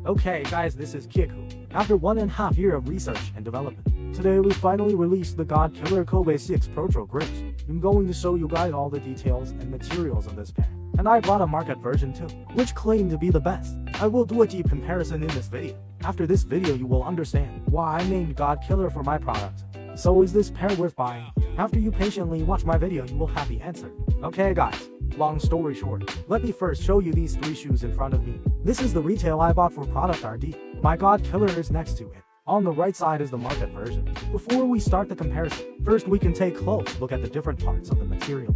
Okay guys, this is Kiku. After 1.5 years of research and development, today we finally released the God Killer Kobe 6 Protro Grinch. I'm going to show you guys all the details and materials of this pair. And I brought a market version too, which claim to be the best. I will do a deep comparison in this video. After this video you will understand why I named God Killer for my product. So is this pair worth buying? After you patiently watch my video you will have the answer. Okay guys, long story short, let me first show you these 3 shoes in front of me. This is the retail I bought for product RD. My God Killer is next to it. On the right side is the market version. Before we start the comparison, first we can take a close look at the different parts of the material.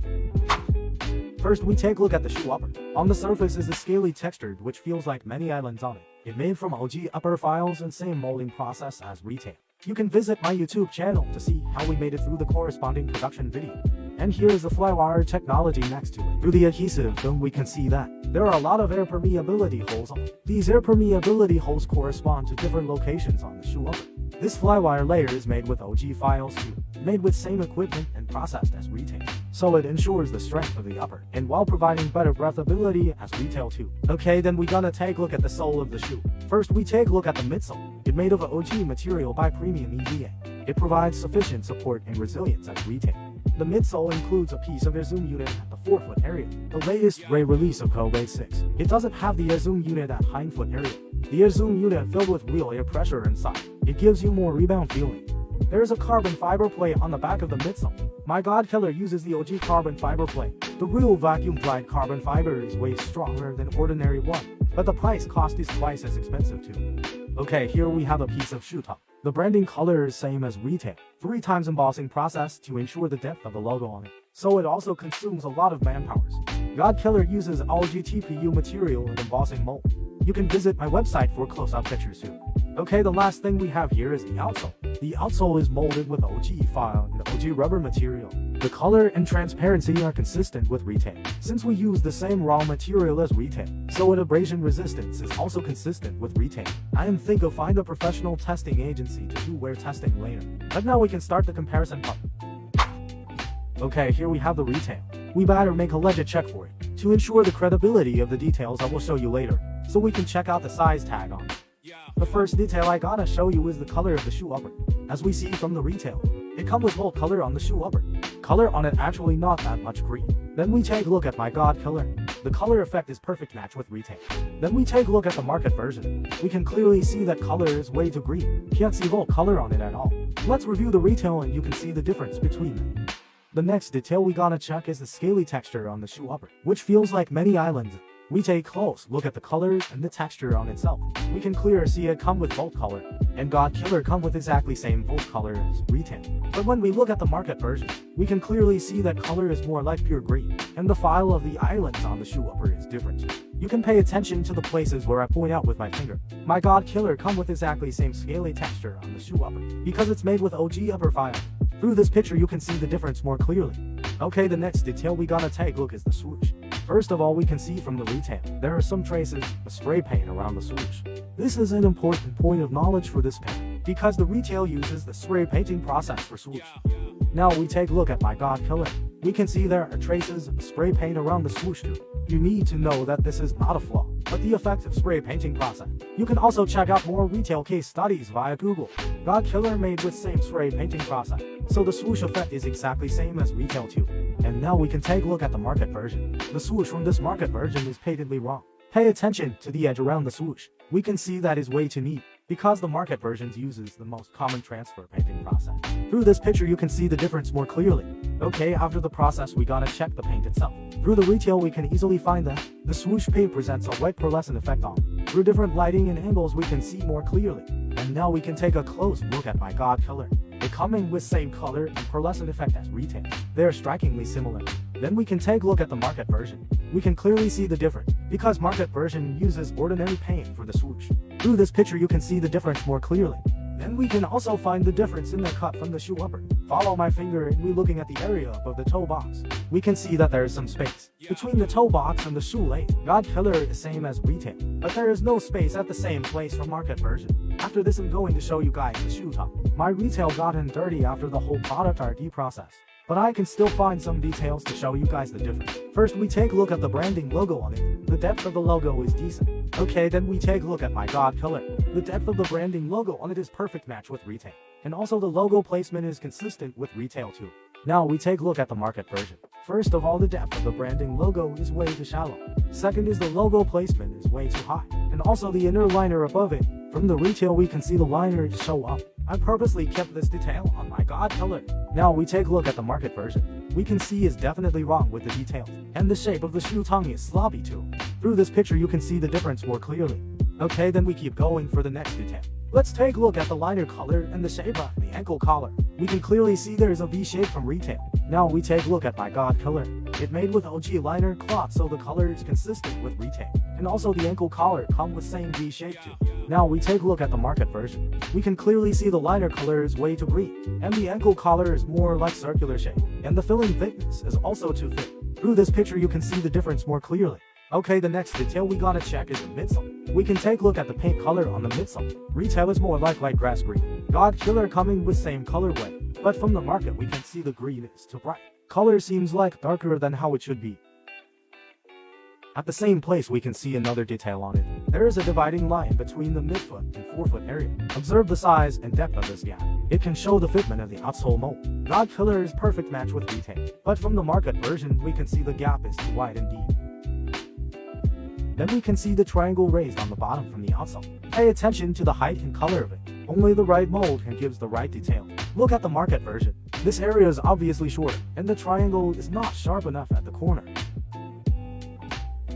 First we take a look at the shoe upper. On the surface is the scaly textured which feels like many islands on it. It made from OG upper files and same molding process as retail. You can visit my YouTube channel to see how we made it through the corresponding production video. And here is the flywire technology next to it. Through the adhesive film we can see that there are a lot of air permeability holes on it. These air permeability holes correspond to different locations on the shoe upper. This flywire layer is made with OG files too, made with same equipment and processed as retail. So it ensures the strength of the upper, and while providing better breathability as retail too. Okay, then we gonna take a look at the sole of the shoe. First we take a look at the midsole. It made of OG material by premium EVA. It provides sufficient support and resilience as retail. The midsole includes a piece of air zoom unit at the forefoot area. The latest Ray release of Kobe 6. It doesn't have the air zoom unit at hindfoot area. The air zoom unit filled with real air pressure inside. It gives you more rebound feeling. There is a carbon fiber plate on the back of the midsole. My God Killer uses the OG carbon fiber plate. The real vacuum dried carbon fiber is way stronger than ordinary one, but the price cost is twice as expensive too. Okay, here we have a piece of shoe top. The branding color is same as retail. 3 times embossing process to ensure the depth of the logo on it. So it also consumes a lot of manpowers. God Killer uses OG TPU material and embossing mold. You can visit my website for close-up pictures too. Okay, the last thing we have here is the outsole. The outsole is molded with OG file and OG rubber material. The color and transparency are consistent with retail, since we use the same raw material as retail, so its abrasion resistance is also consistent with retail. I am thinking of find a professional testing agency to do wear testing later. But now we can start the comparison part. Okay, here we have the retail. We better make a legit check for it. To ensure the credibility of the details I will show you later, so we can check out the size tag on it. The first detail I gotta show you is the color of the shoe upper. As we see from the retail, it comes with bold color on the shoe upper. Color on it actually not that much green. Then we take a look at my God Killer. The color effect is perfect match with retail. Then we take a look at the market version. We can clearly see that color is way too green. Can't see bold color on it at all. Let's review the retail and you can see the difference between them. The next detail we gotta check is the scaly texture on the shoe upper, which feels like many islands. We take a close look at the colors and the texture on itself. We can clearly see it come with bold color, and God Killer come with exactly same bold color as retail. But when we look at the market version, we can clearly see that color is more like pure green, and the file of the islands on the shoe upper is different. You can pay attention to the places where I point out with my finger. My God Killer come with exactly same scaly texture on the shoe upper, because it's made with OG upper file. Through this picture you can see the difference more clearly. Okay, the next detail we gotta take a look is the swoosh. First of all, we can see from the retail, there are some traces of spray paint around the swoosh. This is an important point of knowledge for this pair, because the retail uses the spray painting process for swoosh. Now we take a look at my God Killer. We can see there are traces of spray paint around the swoosh too. You need to know that this is not a flaw, but the effective spray painting process. You can also check out more retail case studies via Google. God Killer made with same spray painting process, so the swoosh effect is exactly same as retail too. And now we can take a look at the market version. The swoosh from this market version is patently wrong. Pay attention to the edge around the swoosh. We can see that is way too neat, because the market versions uses the most common transfer painting process. Through this picture you can see the difference more clearly. Okay, after the process we gotta check the paint itself. Through the retail we can easily find that the swoosh paint presents a white pearlescent effect on it. Through different lighting and angles we can see more clearly. And now we can take a close look at my God Killer. They come in with same color and pearlescent effect as retail. They are strikingly similar. Then we can take a look at the market version. We can clearly see the difference, because market version uses ordinary paint for the swoosh. Through this picture you can see the difference more clearly. Then we can also find the difference in the cut from the shoe upper. Follow my finger and we looking at the area above the toe box. We can see that there is some space between the toe box and the shoelace. God Killer is same as retail, but there is no space at the same place for market version. After this I'm going to show you guys the shoe top. My retail gotten dirty after the whole product RD process, but I can still find some details to show you guys the difference. First, we take a look at the branding logo on it. The depth of the logo is decent. Okay, then we take a look at my god killer. The depth of the branding logo on it is perfect match with retail. And also the logo placement is consistent with retail too. Now we take a look at the market version. First of all, the depth of the branding logo is way too shallow. Second is the logo placement is way too high. And also the inner liner above it. From the retail we can see the liners show up. I purposely kept this detail on my god killer. Now we take a look at the market version. We can see is definitely wrong with the details. And the shape of the shoe tongue is sloppy too. Through this picture you can see the difference more clearly. Okay, then we keep going for the next detail. Let's take a look at the liner color and the shape of the ankle collar. We can clearly see there is a V shape from retail. Now we take a look at my god collar. It made with OG liner cloth, so the color is consistent with retail. And also the ankle collar come with same V shape too. Now we take a look at the market version. We can clearly see the liner color is way too green, and the ankle collar is more like circular shape, and the filling thickness is also too thick. Through this picture you can see the difference more clearly. Okay, the next detail we gotta check is the midsole. We can take a look at the paint color on the midsole. Retail is more like light grass green. God killer coming with same colorway, but from the market we can see the green is too bright. Color seems like darker than how it should be. At the same place we can see another detail on it. There is a dividing line between the midfoot and forefoot area. Observe the size and depth of this gap. It can show the fitment of the outsole mold. God killer is perfect match with retail, but from the market version we can see the gap is too wide and deep. Then we can see the triangle raised on the bottom from the outsole. Pay attention to the height and color of it. Only the right mold can give the right detail. Look at the market version. This area is obviously shorter, and the triangle is not sharp enough at the corner.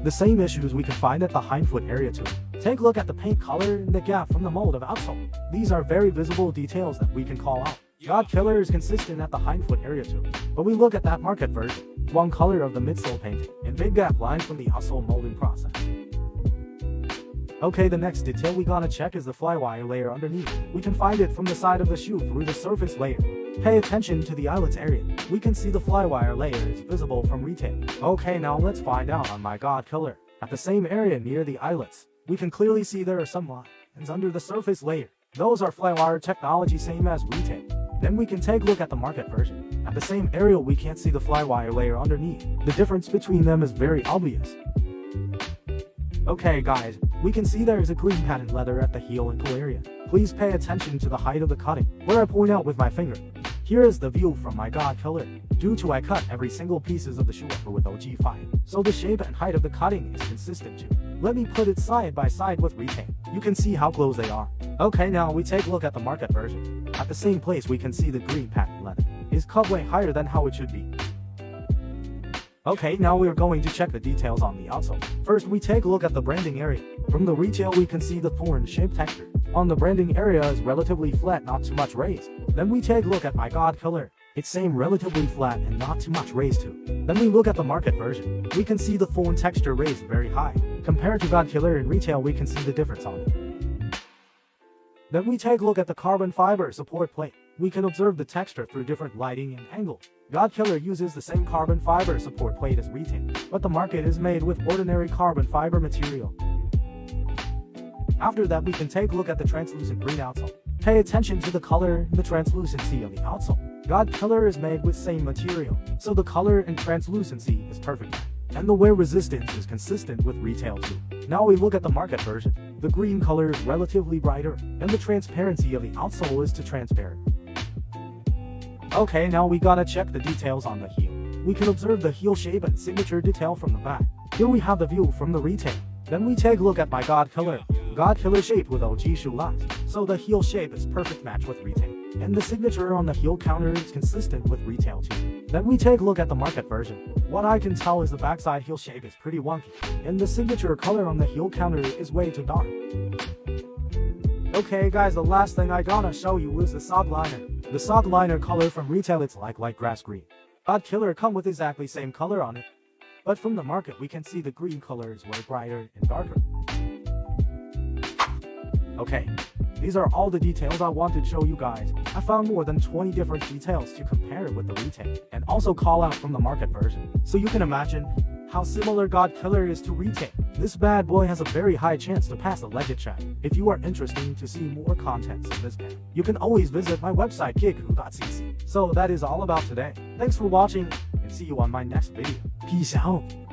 The same issues we can find at the hindfoot area too. Take a look at the paint color and the gap from the mold of outsole. These are very visible details that we can call out. God killer is consistent at the hindfoot area too. But we look at that market version. One color of the midsole painting, and big gap line from the outsole molding process. Okay, the next detail we gotta check is the flywire layer underneath. We can find it from the side of the shoe through the surface layer. Pay attention to the eyelets area. We can see the flywire layer is visible from retail. Okay, now let's find out on my god killer. At the same area near the eyelets, we can clearly see there are some lines under the surface layer. Those are flywire technology, same as retail. Then we can take a look at the market version. At the same area we can't see the flywire layer underneath. The difference between them is very obvious. Okay guys, we can see there is a green patent leather at the heel ankle area. Please pay attention to the height of the cutting, where I point out with my finger. Here is the view from my god killer. Due to I cut every single pieces of the shoe upper with OG fine, so the shape and height of the cutting is consistent too. Let me put it side by side with retail. You can see how close they are. Okay, now we take a look at the market version. At the same place we can see the green patent leather is cut way higher than how it should be. Okay, now we are going to check the details on the outsole. First, we take a look at the branding area. From the retail we can see the thorn shaped texture. On the branding area is relatively flat, not too much raised. Then we take a look at my god killer. It's same relatively flat and not too much raised too. Then we look at the market version. We can see the thorn texture raised very high. Compared to god killer in retail we can see the difference on it. Then we take a look at the carbon fiber support plate. We can observe the texture through different lighting and angles. God killer uses the same carbon fiber support plate as retail, but the market is made with ordinary carbon fiber material. After that we can take a look at the translucent green outsole. Pay attention to the color and the translucency of the outsole. God killer is made with same material, so the color and translucency is perfect. And the wear resistance is consistent with retail too. Now we look at the market version. The green color is relatively brighter, and the transparency of the outsole is too transparent. Okay, now we gotta check the details on the heel. We can observe the heel shape and signature detail from the back. Here we have the view from the retail. Then we take a look at my god killer. God killer shaped with OG shoe lines, so the heel shape is perfect match with retail. And the signature on the heel counter is consistent with retail too. Then we take a look at the market version. What I can tell is the backside heel shape is pretty wonky, and the signature color on the heel counter is way too dark. Okay guys, the last thing I gotta show you is the sock liner. The sock liner color from retail it's like light grass green. God killer come with exactly same color on it. But from the market we can see the green color is way brighter and darker. Okay, these are all the details I wanted to show you guys. I found more than 20 different details to compare it with the retail, and also call out from the market version. So you can imagine how similar God Killer is to Retake. This bad boy has a very high chance to pass the legend check. If you are interested to see more contents of this pair, you can always visit my website kiku.cc. So that is all about today. Thanks for watching, and see you on my next video. Peace out.